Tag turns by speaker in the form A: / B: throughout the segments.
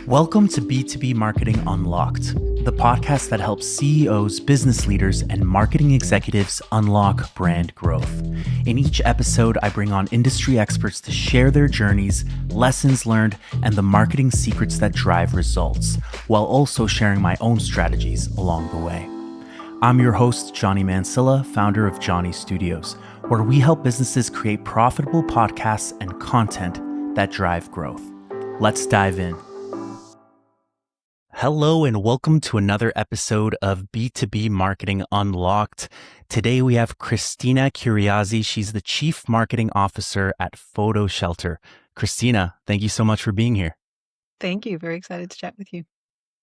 A: Welcome to B2B Marketing Unlocked, the podcast that helps CEOs, business leaders, and marketing executives unlock brand growth. In each episode, I bring on industry experts to share their journeys, lessons learned, and the marketing secrets that drive results, while also sharing my own strategies along the way. I'm your host, Jony Mansilla, founder of Jony Studios, where we help businesses create profitable podcasts and content that drive growth. Let's dive in. Hello and welcome to another episode of B2B Marketing Unlocked. Today we have Christina Kyriazi. She's the Chief Marketing Officer at PhotoShelter. Christina, thank you so much for being here.
B: Thank you. Very excited to chat with you.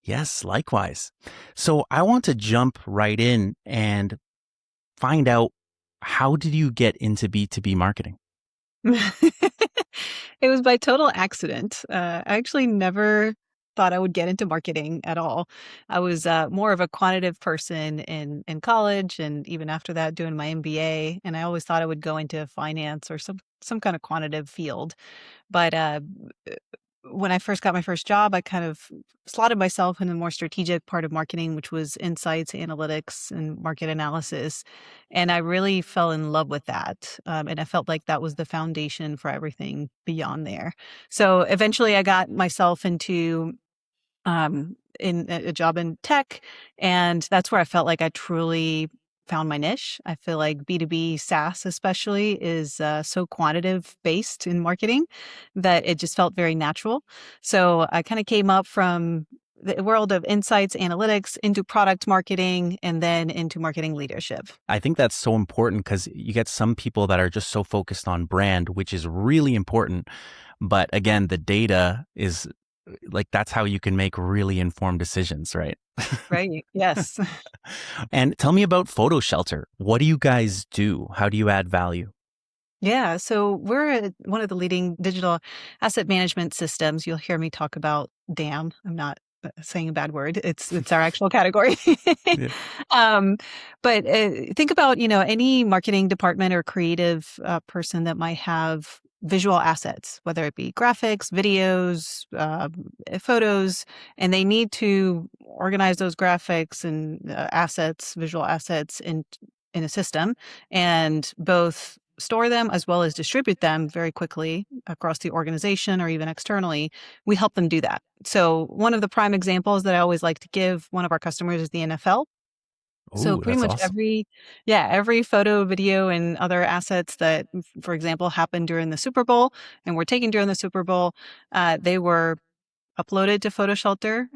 A: Yes, likewise. So I want to jump right in and find out, how did you get into B2B marketing?
B: It was by total accident. I actually never thought I would get into marketing at all. I was more of a quantitative person in college, and even after that doing my MBA, and I always thought I would go into finance or some kind of quantitative field. But when I first got my first job, I kind of slotted myself in the more strategic part of marketing, which was insights, analytics, and market analysis. And I really fell in love with that. And I felt like that was the foundation for everything beyond there. So eventually I got myself into in a job in tech, and that's where I felt like I truly found my niche. I feel like B2B SaaS especially is so quantitative based in marketing that it just felt very natural. So I kind of came up from the world of insights, analytics into product marketing and then into marketing leadership.
A: I think that's so important because you get some people that are just so focused on brand, which is really important. But again, the data is like, that's how you can make really informed decisions, right?
B: Right. Yes.
A: And tell me about PhotoShelter. What do you guys do? How do you add value?
B: Yeah. So we're one of the leading digital asset management systems. You'll hear me talk about DAM. I'm not saying a bad word. It's our actual category.
A: Yeah.
B: um, but think about, any marketing department or creative person that might have visual assets, whether it be graphics, videos, photos, and they need to organize those graphics and visual assets in a system, and both store them as well as distribute them very quickly across the organization or even externally. We help them do that. So one of the prime examples that I always like to give one of our customers is the NFL. So
A: Oh,
B: pretty
A: that's
B: much
A: awesome.
B: every photo, video, and other assets that, for example, happened during the Super Bowl and were taken during the Super Bowl, they were uploaded to PhotoShelter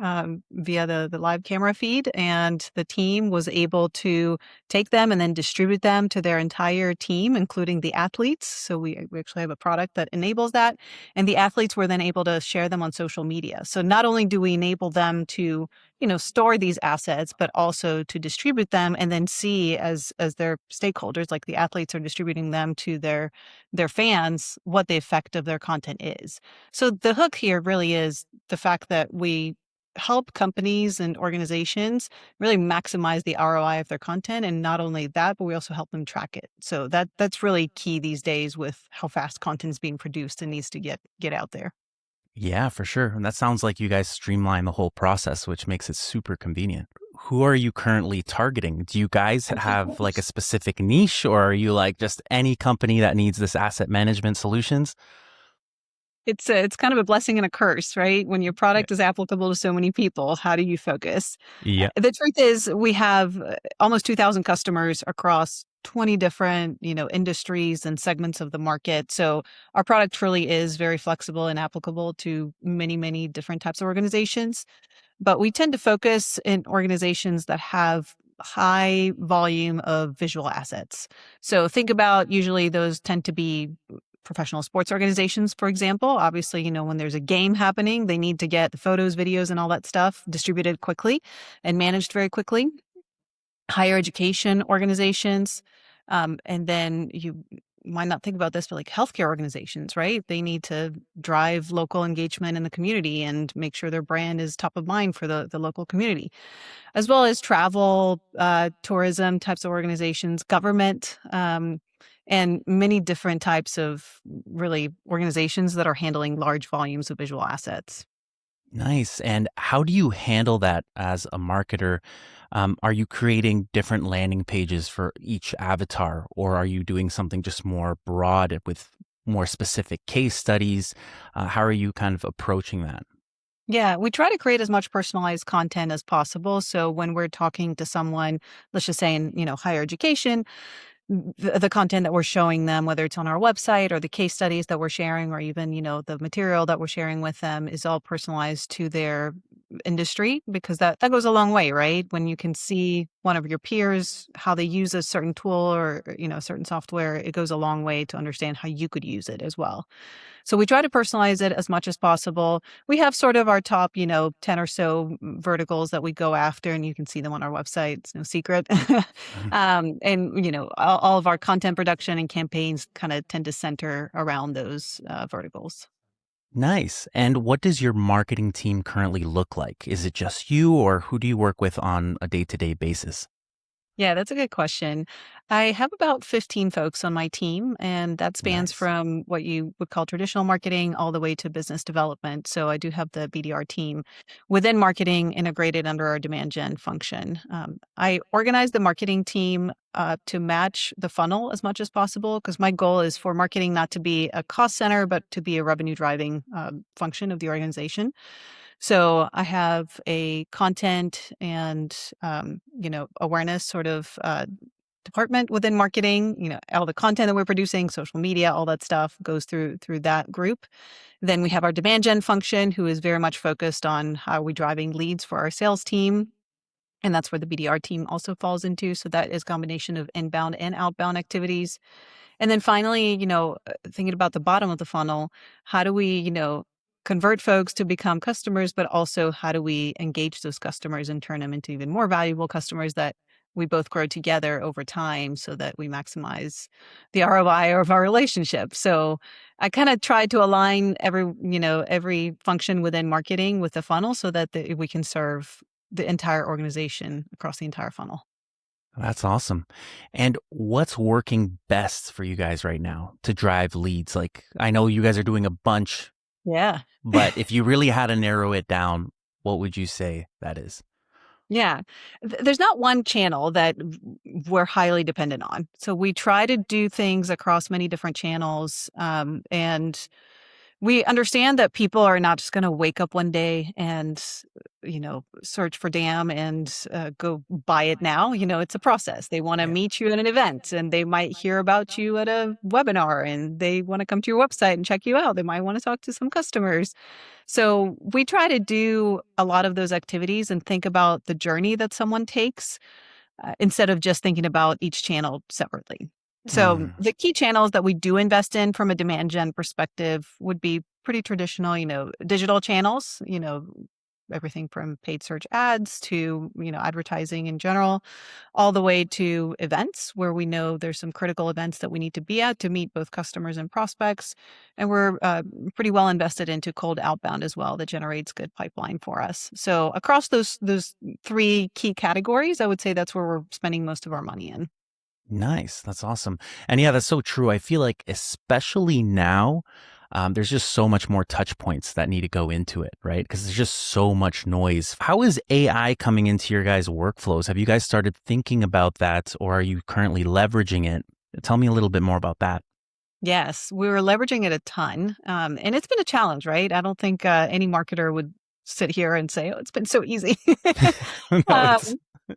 B: via the live camera feed, and the team was able to take them and then distribute them to their entire team, including the athletes. So we actually have a product that enables that, and the athletes were then able to share them on social media. So not only do we enable them to store these assets, but also to distribute them and then see as their stakeholders, like the athletes are distributing them to their fans, what the effect of their content is. So the hook here really is the fact that we help companies and organizations really maximize the ROI of their content. And not only that, but we also help them track it. So that's really key these days with how fast content is being produced and needs to get out there.
A: Yeah, for sure. And that sounds like you guys streamline the whole process, which makes it super convenient. Who are you currently targeting? Do you guys have like a specific niche, or are you like just any company that needs this asset management solutions?
B: It's kind of a blessing and a curse, right? When your
A: Yeah.
B: product is applicable to so many people, how do you focus?
A: Yeah.
B: The truth is, we have almost 2,000 customers across 20 different, industries and segments of the market. So our product truly is very flexible and applicable to many, many different types of organizations. But we tend to focus in organizations that have high volume of visual assets. So think about, usually those tend to be professional sports organizations, for example. Obviously, when there's a game happening, they need to get the photos, videos, and all that stuff distributed quickly and managed very quickly. Higher education organizations. And then you might not think about this, but like healthcare organizations, right? They need to drive local engagement in the community and make sure their brand is top of mind for the local community, as well as travel, tourism types of organizations, government, and many different types of really organizations that are handling large volumes of visual assets.
A: Nice. And how do you handle that as a marketer? Are you creating different landing pages for each avatar, or are you doing something just more broad with more specific case studies? How are you kind of approaching that?
B: Yeah, we try to create as much personalized content as possible. So when we're talking to someone, let's just say in, higher education, the content that we're showing them, whether it's on our website or the case studies that we're sharing, or even, the material that we're sharing with them is all personalized to their industry, because that goes a long way, right? When you can see one of your peers, how they use a certain tool or, a certain software, it goes a long way to understand how you could use it as well. So we try to personalize it as much as possible. We have sort of our top, 10 or so verticals that we go after, and you can see them on our website. It's no secret. And, all of our content production and campaigns kind of tend to center around those verticals.
A: Nice. And what does your marketing team currently look like? Is it just you, or who do you work with on a day-to-day basis?
B: Yeah, that's a good question. I have about 15 folks on my team, and that spans
A: Nice.
B: from what you would call traditional marketing all the way to business development. So I do have the BDR team within marketing integrated under our demand gen function. I organize the marketing team to match the funnel as much as possible, because my goal is for marketing not to be a cost center, but to be a revenue driving function of the organization. So I have a content and awareness sort of department within marketing. All the content that we're producing, social media, all that stuff goes through that group. Then we have our demand gen function, who is very much focused on how are we driving leads for our sales team. And that's where the BDR team also falls into. So that is a combination of inbound and outbound activities. And then finally, thinking about the bottom of the funnel, how do we, convert folks to become customers, but also how do we engage those customers and turn them into even more valuable customers that we both grow together over time so that we maximize the ROI of our relationship. So I kind of try to align every function within marketing with the funnel so that we can serve the entire organization across the entire funnel.
A: That's awesome. And what's working best for you guys right now to drive leads? Like, I know you guys are doing a bunch,
B: Yeah.
A: but if you really had to narrow it down, what would you say that is?
B: Yeah. There's not one channel that we're highly dependent on. So we try to do things across many different channels. And we understand that people are not just going to wake up one day and, search for DAM and go buy it now. It's a process. They want to
A: Yeah.
B: meet you at an event, and they might hear about you at a webinar, and they want to come to your website and check you out. They might want to talk to some customers. So we try to do a lot of those activities and think about the journey that someone takes instead of just thinking about each channel separately. So
A: Mm.
B: the key channels that we do invest in from a demand gen perspective would be pretty traditional, digital channels, everything from paid search ads to, advertising in general, all the way to events where we know there's some critical events that we need to be at to meet both customers and prospects. And we're pretty well invested into cold outbound as well that generates good pipeline for us. So across those three key categories, I would say that's where we're spending most of our money in.
A: Nice. That's awesome. And yeah, that's so true. I feel like, especially now, there's just so much more touch points that need to go into it, right? Because there's just so much noise. How is AI coming into your guys' workflows? Have you guys started thinking about that, or are you currently leveraging it? Tell me a little bit more about that.
B: Yes, we were leveraging it a ton. And it's been a challenge, right? I don't think any marketer would sit here and say, oh, it's been so easy.
A: No,
B: um,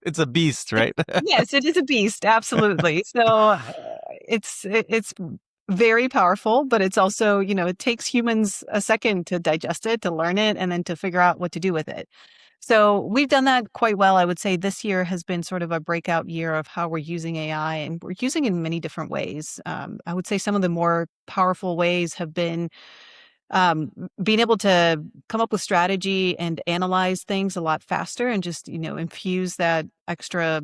A: it's a beast, right?
B: yes, it is a beast. Absolutely. So it's very powerful, but it's also, it takes humans a second to digest it, to learn it, and then to figure out what to do with it. So we've done that quite well. I would say this year has been sort of a breakout year of how we're using AI, and we're using it in many different ways. I would say some of the more powerful ways have been being able to come up with strategy and analyze things a lot faster and just, infuse that extra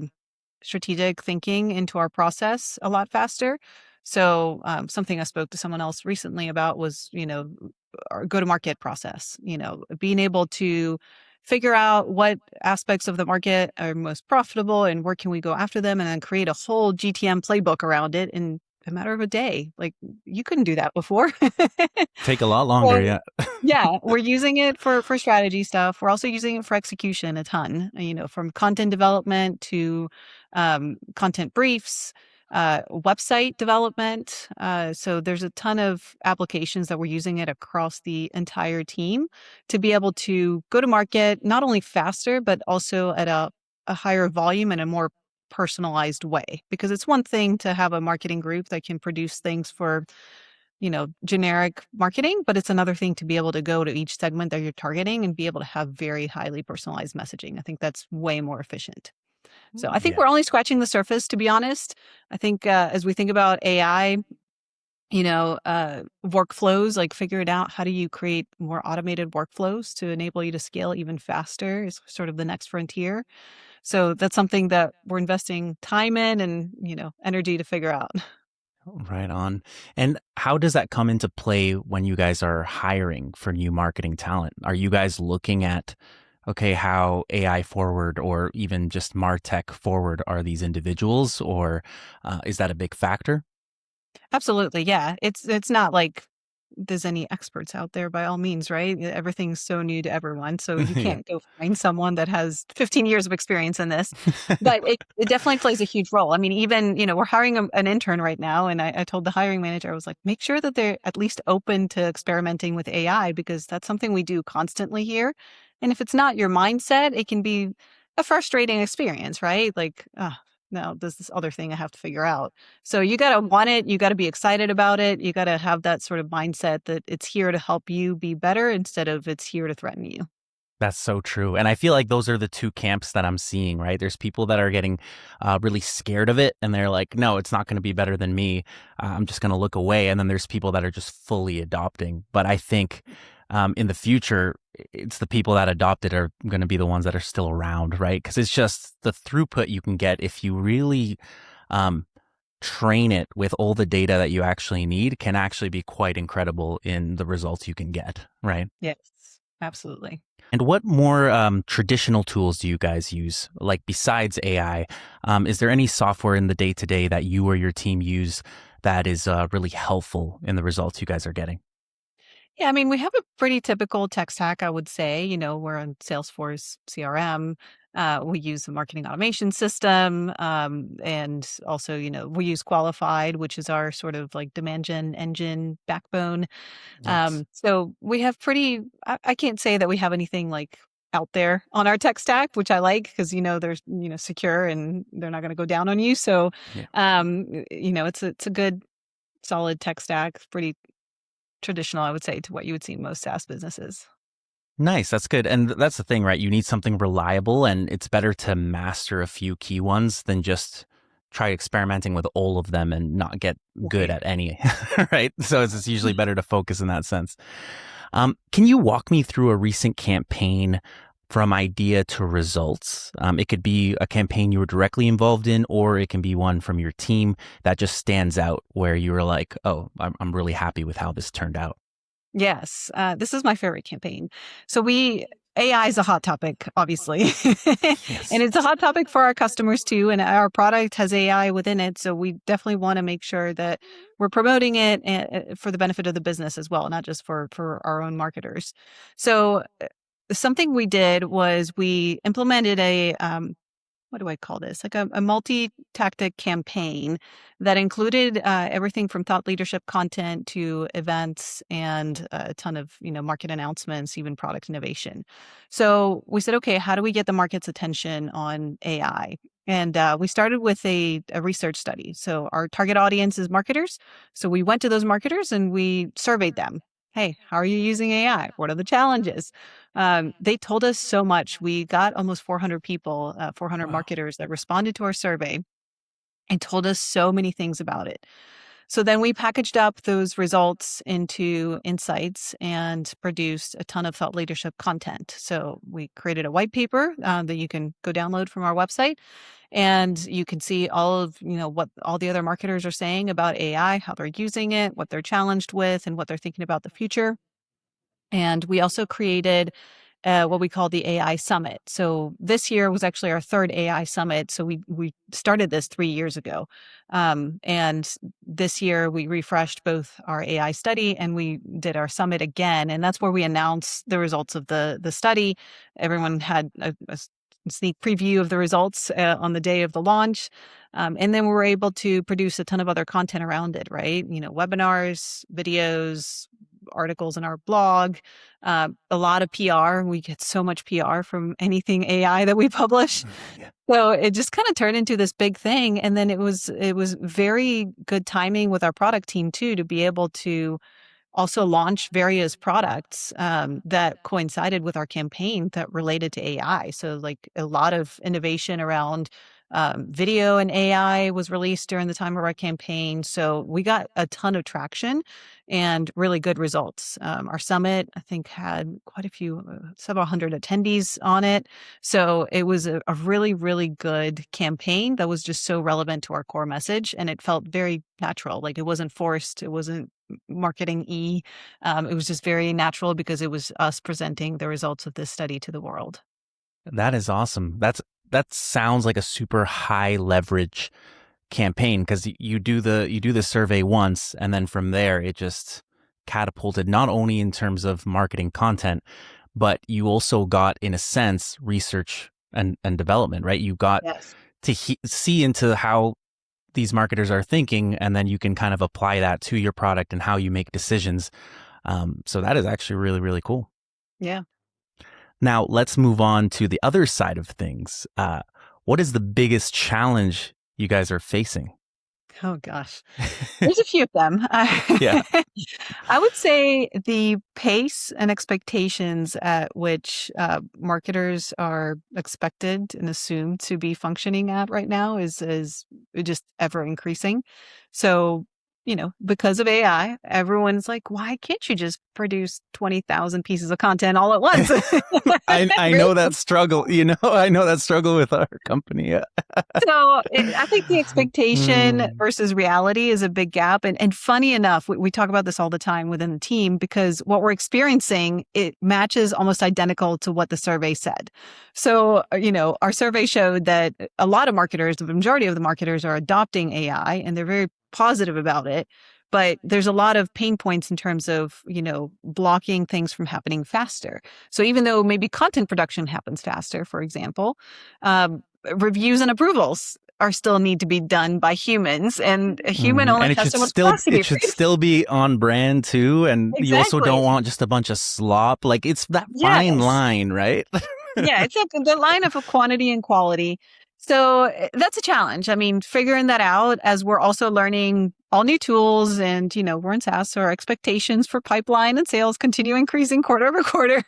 B: strategic thinking into our process a lot faster. So something I spoke to someone else recently about was, our go-to-market process, being able to figure out what aspects of the market are most profitable and where can we go after them, and then create a whole GTM playbook around it and a matter of a day. Like you couldn't do that before.
A: Take a lot longer,
B: So
A: yeah.
B: yeah, we're using it for strategy stuff. We're also using it for execution a ton, from content development to content briefs, website development. So there's a ton of applications that we're using it across the entire team to be able to go to market not only faster, but also at a higher volume and a more personalized way. Because it's one thing to have a marketing group that can produce things for generic marketing, but it's another thing to be able to go to each segment that you're targeting and be able to have very highly personalized messaging. I think that's way more efficient. So I think
A: Yeah.
B: we're only scratching the surface, to be honest. I think as we think about AI, workflows, like figuring out how do you create more automated workflows to enable you to scale even faster is sort of the next frontier. So that's something that we're investing time in and, energy to figure out.
A: Right on. And how does that come into play when you guys are hiring for new marketing talent? Are you guys looking at, okay, how AI forward or even just MarTech forward are these individuals, or is that a big factor?
B: Absolutely, yeah. It's not like there's any experts out there by all means, right? Everything's so new to everyone, so you
A: Yeah.
B: can't go find someone that has 15 years of experience in this. But it definitely plays a huge role. I mean, even, we're hiring an intern right now, and I told the hiring manager, I was like, make sure that they're at least open to experimenting with AI because that's something we do constantly here. And if it's not your mindset, it can be a frustrating experience, right? Like, now there's this other thing I have to figure out. So you got to want it. You got to be excited about it. You got to have that sort of mindset that it's here to help you be better instead of it's here to threaten you.
A: That's so true. And I feel like those are the two camps that I'm seeing, right? There's people that are getting really scared of it and they're like, no, it's not going to be better than me. I'm just going to look away. And then there's people that are just fully adopting. But I think in the future, it's the people that adopt it are going to be the ones that are still around, right? Because it's just the throughput you can get if you really um, train it with all the data that you actually need can actually be quite incredible in the results you can get, right?
B: Yes, absolutely.
A: And what more traditional tools do you guys use? Like besides AI, is there any software in the day to day that you or your team use that is really helpful in the results you guys are getting?
B: Yeah, I mean, we have a pretty typical tech stack, I would say. We're on Salesforce CRM. We use a marketing automation system. And also, we use Qualified, which is our sort of like demand gen engine backbone.
A: Yes.
B: So we have I can't say that we have anything like out there on our tech stack, which I like because, there's, secure and they're not going to go down on you. So,
A: Yeah.
B: it's a good solid tech stack. It's pretty traditional, I would say, to what you would see in most SaaS businesses.
A: Nice. That's good. And that's the thing, right? You need something reliable, and it's better to master a few key ones than just try experimenting with all of them and not get good
B: Right.
A: at any, right? So it's usually better to focus in that sense. Can you walk me through a recent campaign from idea to results? It could be a campaign you were directly involved in, or it can be one from your team that just stands out where you were like, oh, I'm really happy with how this turned out.
B: Yes, this is my favorite campaign. So AI is a hot topic, obviously, and
A: Yes.
B: it's a hot topic for our customers too. And our product has AI within it, so we definitely want to make sure that we're promoting it for the benefit of the business as well, not just for our own marketers. So something we did was we implemented a what do I call this? Like a multi-tactic campaign that included everything from thought leadership content to events and a ton of, market announcements, even product innovation. So we said, okay, how do we get the market's attention on AI? And we started with a research study. So our target audience is marketers. So we went to those marketers and we surveyed them. Hey, how are you using AI? What are the challenges? They told us so much. We got almost 400 people, 400
A: Wow.
B: marketers that responded to our survey and told us so many things about it. So then we packaged up those results into insights and produced a ton of thought leadership content. So we created a white paper that you can go download from our website, and you can see all of what all the other marketers are saying about AI, how they're using it, what they're challenged with, and what they're thinking about the future. And we also created what we call the AI Summit. So this year was actually our third AI Summit. So we started this 3 years ago. And this year we refreshed both our AI study and we did our summit again. And that's where we announced the results of the study. Everyone had a sneak preview of the results on the day of the launch. And then we were able to produce a ton of other content around it, right? Webinars, videos, articles in our blog, a lot of PR. We get so much PR from anything AI that we publish.
A: Yeah.
B: So it just kind of turned into this big thing. And then it was very good timing with our product team too, to be able to also launch various products that coincided with our campaign that related to AI. So like a lot of innovation around video and AI was released during the time of our campaign. So we got a ton of traction and really good results. Our summit, I think, had quite a few, several hundred attendees on it. So it was a really, really good campaign that was just so relevant to our core message. And it felt very natural. Like it wasn't forced. It wasn't marketing-y. It was just very natural because it was us presenting the results of this study to the world.
A: That is awesome. That sounds like a super high leverage campaign, because you do the survey once and then from there it just catapulted, not only in terms of marketing content, but you also got, in a sense, research and development, right? You got
B: Yes.
A: to see into how these marketers are thinking, and then you can kind of apply that to your product and how you make decisions. So that is actually really, really cool.
B: Yeah.
A: Now let's move on to the other side of things. What is the biggest challenge you guys are facing?
B: Oh gosh. There's a few of them.
A: Yeah.
B: I would say the pace and expectations at which marketers are expected and assumed to be functioning at right now is just ever increasing. So, because of AI, everyone's like, why can't you just produce 20,000 pieces of content all at once?
A: I know that struggle. I know that struggle with our company. Yeah.
B: So I think the expectation
A: Mm.
B: versus reality is a big gap. And funny enough, we talk about this all the time within the team, because what we're experiencing, it matches almost identical to what the survey said. So, our survey showed that a lot of marketers, the majority of the marketers, are adopting AI and they're very positive about it. But there's a lot of pain points in terms of, blocking things from happening faster. So even though maybe content production happens faster, for example, reviews and approvals are still need to be done by humans, and a human only
A: And
B: has so much capacity.
A: it should still be on brand too. And you also
B: Exactly.
A: don't want just a bunch of slop. Like, it's that fine
B: Yes.
A: line, right?
B: Yeah, it's the line of quantity and quality. So that's a challenge. I mean, figuring that out as we're also learning all new tools, and we're in SaaS, so our expectations for pipeline and sales continue increasing quarter over quarter.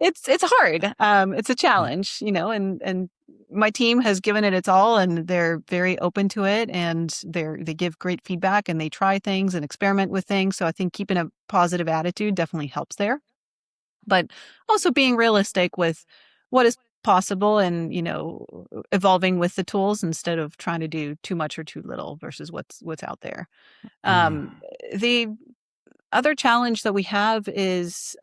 B: It's hard. It's a
A: Yeah.
B: challenge, and my team has given it its all, and they're very open to it, and they give great feedback, and they try things and experiment with things. So I think keeping a positive attitude definitely helps there, but also being realistic with what is possible, and evolving with the tools instead of trying to do too much or too little versus what's out there.
A: Mm.
B: um, the other challenge that we have is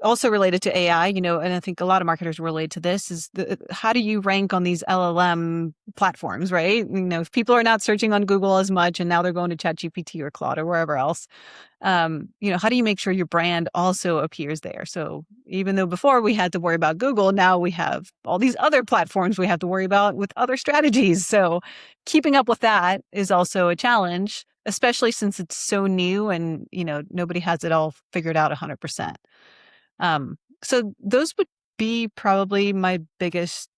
B: also related to AI, and I think a lot of marketers relate to this, is how do you rank on these LLM platforms, right? If people are not searching on Google as much and now they're going to ChatGPT or Claude or wherever else, how do you make sure your brand also appears there? So even though before we had to worry about Google, now we have all these other platforms we have to worry about with other strategies. So keeping up with that is also a challenge, especially since it's so new and, nobody has it all figured out 100%. So those would be probably my biggest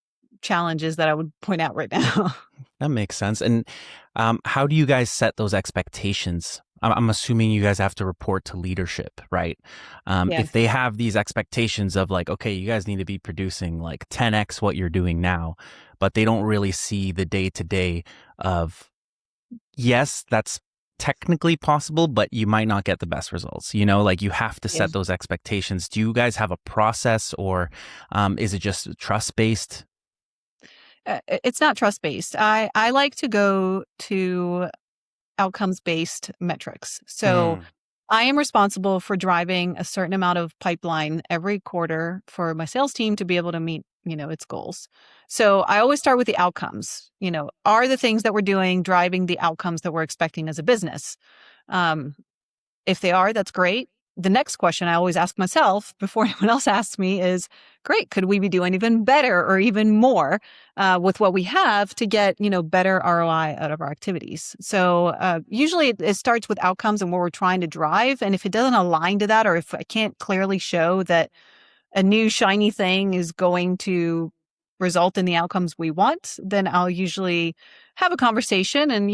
B: challenges that I would point out right now.
A: That makes sense. And how do you guys set those expectations? I'm assuming you guys have to report to leadership, right?
B: Yeah.
A: If they have these expectations of like, okay, you guys need to be producing like 10x what you're doing now, but they don't really see the day to day of, yes, that's technically possible, but you might not get the best results. Like, you have to
B: Yeah.
A: set those expectations. Do you guys have a process, or is it just trust based?
B: It's not trust based. I like to go to outcomes based metrics. So I am responsible for driving a certain amount of pipeline every quarter for my sales team to be able to meet, its goals. So I always start with the outcomes. Are the things that we're doing driving the outcomes that we're expecting as a business? Um, if they are, that's great. The next question I always ask myself before anyone else asks me is, great, could we be doing even better or even more with what we have to get, better ROI out of our activities? So usually it starts with outcomes and what we're trying to drive. And if it doesn't align to that, or if I can't clearly show that a new shiny thing is going to result in the outcomes we want, then I'll usually have a conversation. And,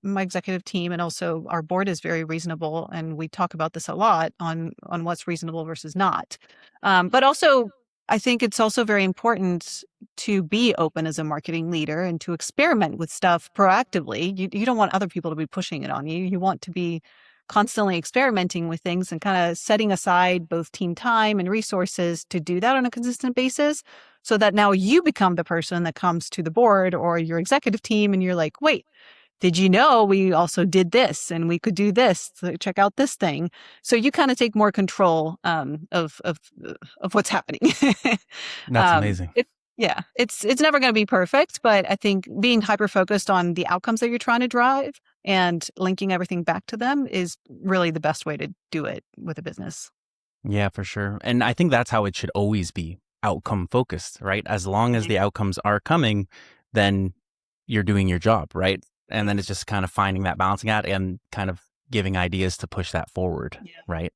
B: my executive team and also our board is very reasonable. And we talk about this a lot on what's reasonable versus not. But also, I think it's also very important to be open as a marketing leader and to experiment with stuff proactively. You don't want other people to be pushing it on you. You want to be constantly experimenting with things and kind of setting aside both team time and resources to do that on a consistent basis, so that now you become the person that comes to the board or your executive team and you're like, wait, did you know we also did this and we could do this? So check out this thing. So you kind of take more control of what's happening.
A: That's amazing.
B: Yeah, it's never going to be perfect, but I think being hyper focused on the outcomes that you're trying to drive and linking everything back to them is really the best way to do it with a business.
A: Yeah, for sure. And I think that's how it should always be, outcome focused, right? As long as the outcomes are coming, then you're doing your job, right? And then it's just kind of finding that balancing act and kind of giving ideas to push that forward,
B: Yeah.
A: right?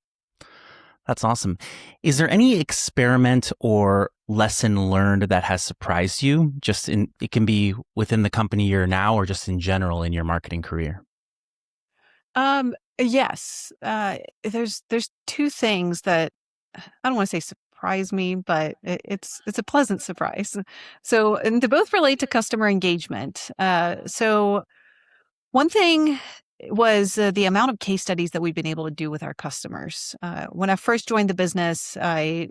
A: That's awesome. Is there any experiment or lesson learned that has surprised you? It can be within the company you're now or just in general in your marketing career.
B: Yes. There's two things that I don't want to say surprise me, but it's a pleasant surprise. So, and they both relate to customer engagement. So one thing was the amount of case studies that we've been able to do with our customers. When I first joined the business, I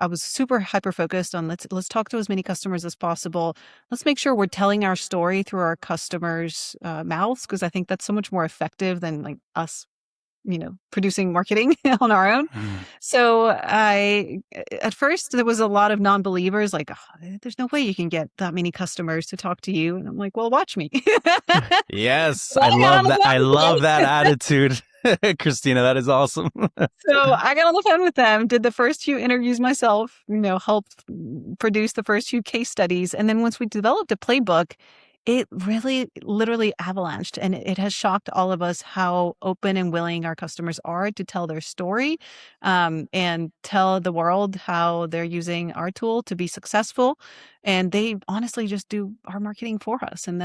B: was super hyper focused on let's talk to as many customers as possible. Let's make sure we're telling our story through our customers' mouths, because I think that's so much more effective than like us producing marketing on our own.
A: Mm.
B: So at first there was a lot of non-believers like, oh, there's no way you can get that many customers to talk to you. And I'm like, well, watch me.
A: Yes,
B: So
A: I
B: I got on
A: love
B: the
A: that.
B: phone
A: I
B: with
A: love
B: them.
A: that attitude, Christina. That is awesome.
B: So I got on the phone with them, did the first few interviews myself, helped produce the first few case studies. And then once we developed a playbook, it really literally avalanched, and it has shocked all of us how open and willing our customers are to tell their story, and tell the world how they're using our tool to be successful. And they honestly just do our marketing for us. And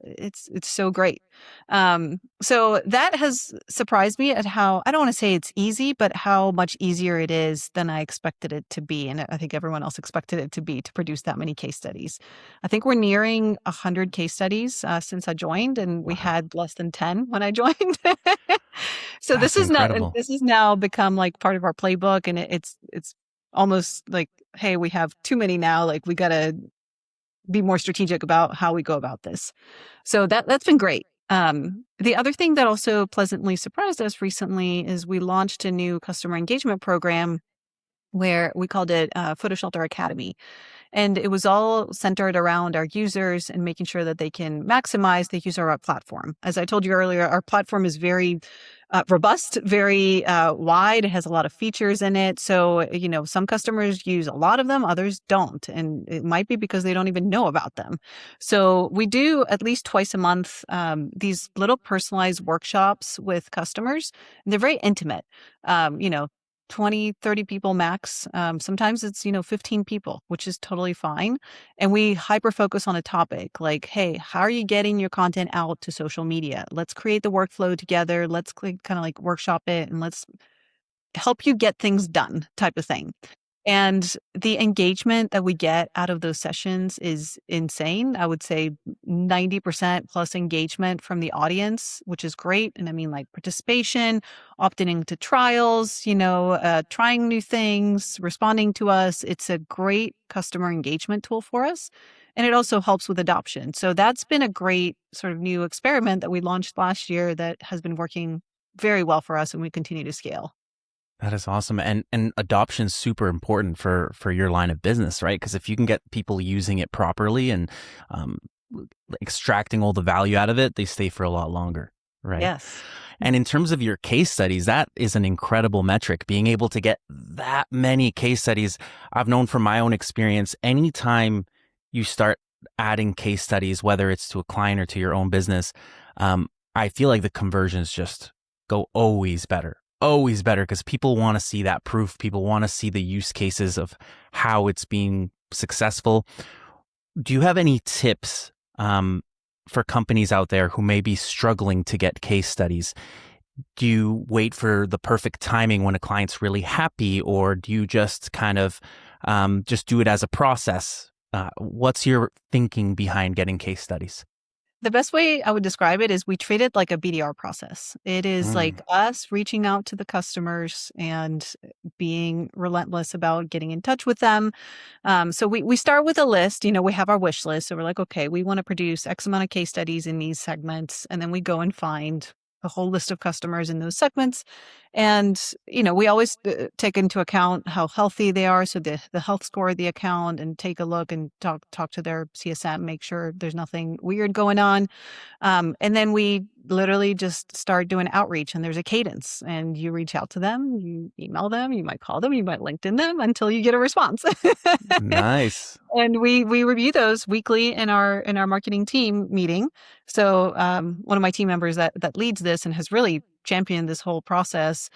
B: it's so great. So that has surprised me at how, I don't want to say it's easy, but how much easier it is than I expected it to be. And I think everyone else expected it to be, to produce that many case studies. I think we're nearing 100 case studies since I joined, and we
A: Wow,
B: had less than 10 when I joined. So
A: that's incredible.
B: this has now become like part of our playbook, and it's almost like, hey, we have too many now. Like we got to be more strategic about how we go about this. So that's been great. The other thing that also pleasantly surprised us recently is we launched a new customer engagement program where we called it PhotoShelter Academy. And it was all centered around our users and making sure that they can maximize the use of our platform. As I told you earlier, our platform is very robust, very wide. It has a lot of features in it. So, some customers use a lot of them, others don't. And it might be because they don't even know about them. So we do at least twice a month these little personalized workshops with customers. And they're very intimate. Um, you know, 20, 30 people max. Sometimes it's, 15 people, which is totally fine. And we hyper focus on a topic like, hey, how are you getting your content out to social media? Let's create the workflow together. Let's kind of like workshop it, and let's help you get things done type of thing. And the engagement that we get out of those sessions is insane. I would say 90% plus engagement from the audience, which is great. And I mean, like participation, opting into trials, trying new things, responding to us. It's a great customer engagement tool for us. And it also helps with adoption. So that's been a great sort of new experiment that we launched last year that has been working very well for us, and we continue to scale.
A: That is awesome. And adoption is super important for your line of business, right? Because if you can get people using it properly and um, extracting all the value out of it, they stay for a lot longer, right?
B: Yes.
A: And in terms of your case studies, that is an incredible metric. Being able to get that many case studies, I've known from my own experience, anytime you start adding case studies, whether it's to a client or to your own business, I feel like the conversions just go always better because people want to see that proof. People want to see the use cases of how it's being successful. Do you have any tips for companies out there who may be struggling to get case studies? Do you wait for the perfect timing when a client's really happy, or do you just kind of just do it as a process? What's your thinking behind getting case studies?
B: The best way I would describe it is we treat it like a BDR process. It is like us reaching out to the customers and being relentless about getting in touch with them. So we start with a list. We have our wish list. So we're like, okay, we want to produce X amount of case studies in these segments. And then we go and find a whole list of customers in those segments. And, we always take into account how healthy they are. So the health score of the account, and take a look and talk to their CSM, make sure there's nothing weird going on. And then we literally just start doing outreach, and there's a cadence, and you reach out to them, you email them, you might call them, you might LinkedIn them until you get a response.
A: Nice.
B: And we review those weekly in our marketing team meeting. So one of my team members that leads this and has really championed this whole process,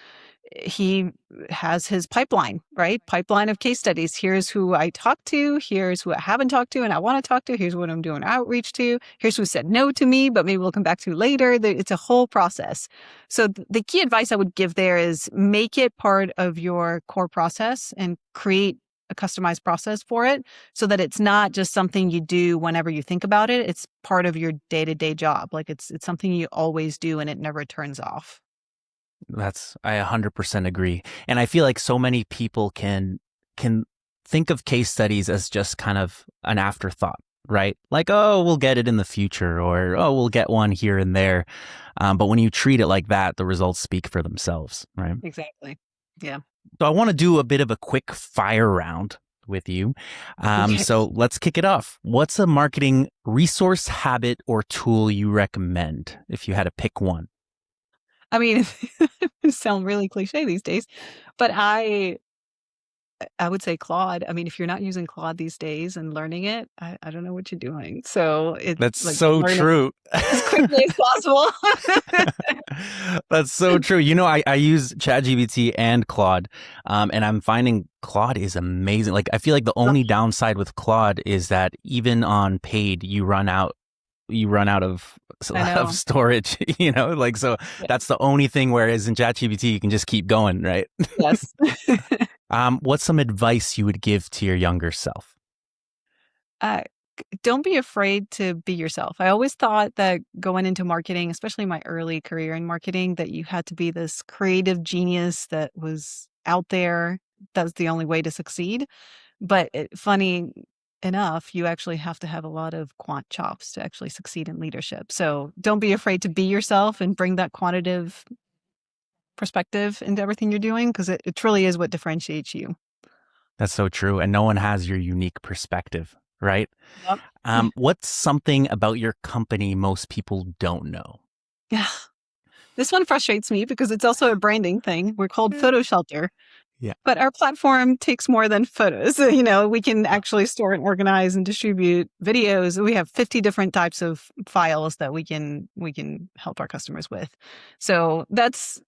B: he has his pipeline, right? Pipeline of case studies. Here's who I talked to. Here's who I haven't talked to and I want to talk to. Here's what I'm doing outreach to. Here's who said no to me, but maybe we'll come back to later. It's a whole process. So the key advice I would give there is make it part of your core process and create a customized process for it, so that it's not just something you do whenever you think about it. It's part of your day-to-day job. Like it's something you always do and it never turns off.
A: I 100% agree. And I feel like so many people can think of case studies as just kind of an afterthought, right? Like, oh, we'll get it in the future, or, oh, we'll get one here and there. But when you treat it like that, the results speak for themselves, right?
B: Exactly. Yeah.
A: So I want to do a bit of a quick fire round with you.
B: Okay.
A: So let's kick it off. What's a marketing resource, habit, or tool you recommend if you had to pick one?
B: I mean, it sounds really cliche these days, but I would say Claude. I mean, if you're not using Claude these days and learning it, I don't know what you're doing. So it's
A: That's
B: like
A: so
B: learn it
A: true.
B: as quickly as possible.
A: That's so true. I use ChatGPT and Claude, and I'm finding Claude is amazing. Like, I feel like the only downside with Claude is that even on paid, you run out of storage, so that's the only thing. Whereas in ChatGPT, you can just keep going, right?
B: Yes.
A: What's some advice you would give to your younger self?
B: Don't be afraid to be yourself. I always thought that going into marketing, especially my early career in marketing, that you had to be this creative genius that was out there. That's the only way to succeed. But funny enough, you actually have to have a lot of quant chops to actually succeed in leadership. So don't be afraid to be yourself and bring that quantitative perspective into everything you're doing, because it truly is what differentiates you.
A: That's so true. And no one has your unique perspective, right?
B: Yep.
A: What's something about your company most people don't know?
B: Yeah. This one frustrates me because it's also a branding thing. We're called PhotoShelter.
A: Yeah.
B: But our platform takes more than photos. We can actually store and organize and distribute videos. We have 50 different types of files that we can help our customers with. So that's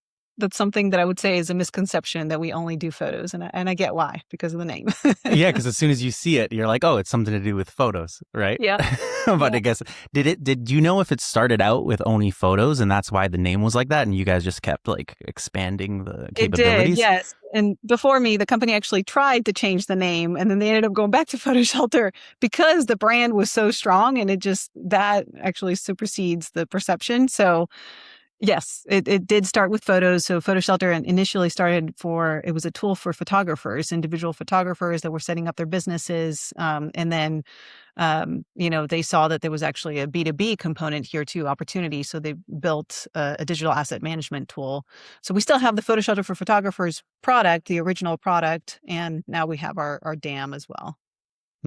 B: something that I would say is a misconception, that we only do photos. And I get why, because of the name.
A: Yeah, because as soon as you see it, you're like, oh, it's something to do with photos, right?
B: Yeah.
A: But
B: Yeah.
A: I guess, did you know if it started out with only photos and that's why the name was like that, and you guys just kept like expanding the
B: It
A: capabilities?
B: did, yes. And before me, the company actually tried to change the name, and then they ended up going back to PhotoShelter because the brand was so strong, and that actually supersedes the perception. So Yes, it did start with photos. So PhotoShelter initially started it was a tool for photographers, individual photographers that were setting up their businesses. And then, they saw that there was actually a B2B component here too, opportunity. So they built a digital asset management tool. So we still have the PhotoShelter for photographers product, the original product, and now we have our DAM as well.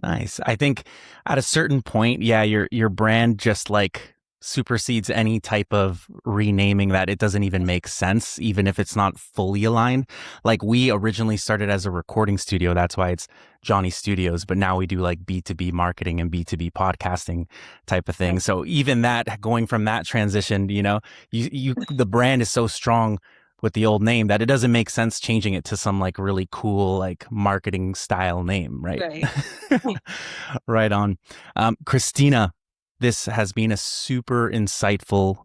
A: Nice. I think at a certain point, yeah, your brand just like supersedes any type of renaming that. It doesn't even make sense, even if it's not fully aligned. Like we originally started as a recording studio. That's why it's Jony Studios, but now we do like B2B marketing and B2B podcasting type of thing.
B: Right.
A: So even that, going from that transition, the brand is so strong with the old name that it doesn't make sense changing it to some like really cool like marketing style name, right?
B: Right.
A: Right on. Christina, this has been a super insightful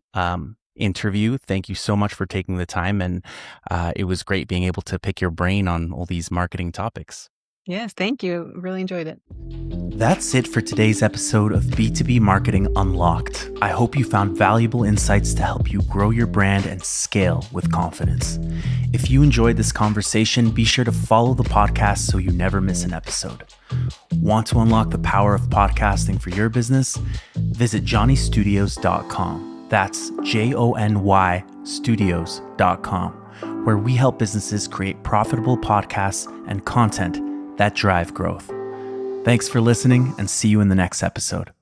A: interview. Thank you so much for taking the time, and it was great being able to pick your brain on all these marketing topics.
B: Yes, thank you. Really enjoyed it.
A: That's it for today's episode of B2B Marketing Unlocked. I hope you found valuable insights to help you grow your brand and scale with confidence. If you enjoyed this conversation, be sure to follow the podcast so you never miss an episode. Want to unlock the power of podcasting for your business? Visit jonystudios.com. That's JONY studios.com, where we help businesses create profitable podcasts and content that drive growth. Thanks for listening, and see you in the next episode.